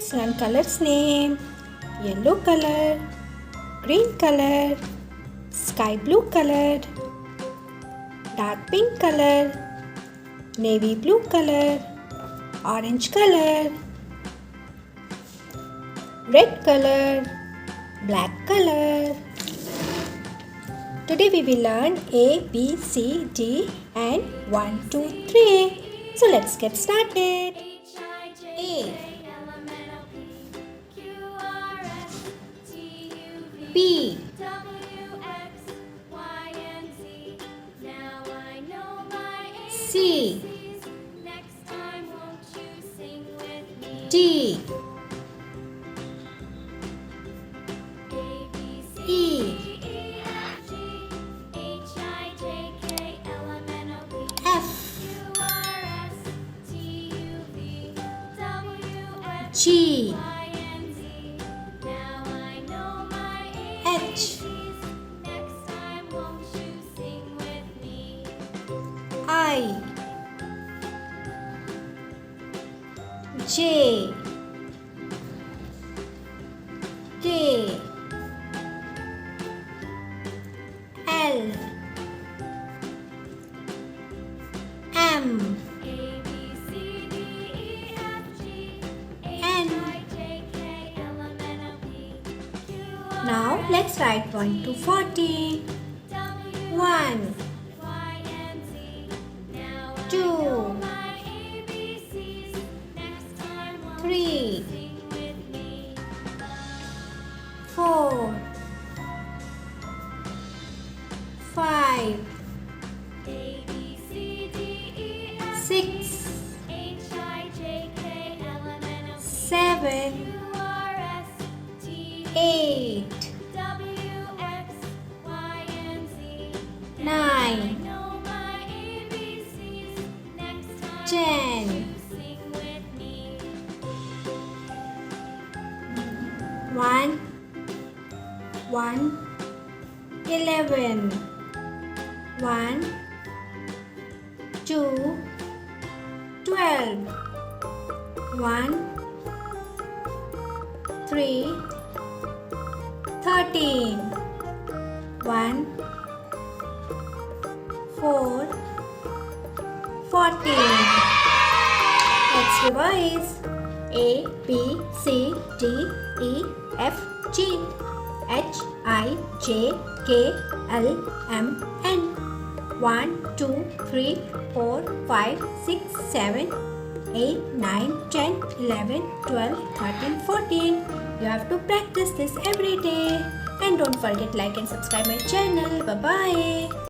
Let's learn colors name. Yellow color, green color, sky blue color, dark pink color, navy blue color, orange color, red color, black color. Today we will learn A, B, C, D and 1, 2, 3. So let's get started. A, B, C, D, E, F, G, H, I, J, K, L, M, N. Now let's write 1 to 14. 1, 2, 3, 4, 5, 6, 7, 8, 9, 10. 1, 11. 1, 2, 12. 1, 3, 13. 1, 4, 14. Let's revise. A, B, C, D, E, F, G, H, I, J, K, L, M, N. 1, 2, 3, 4, 5, 6, 7, 8, 9, 10, 11, 12, 13, 14. You have to practice this every day. And don't forget like and subscribe my channel. Bye-bye.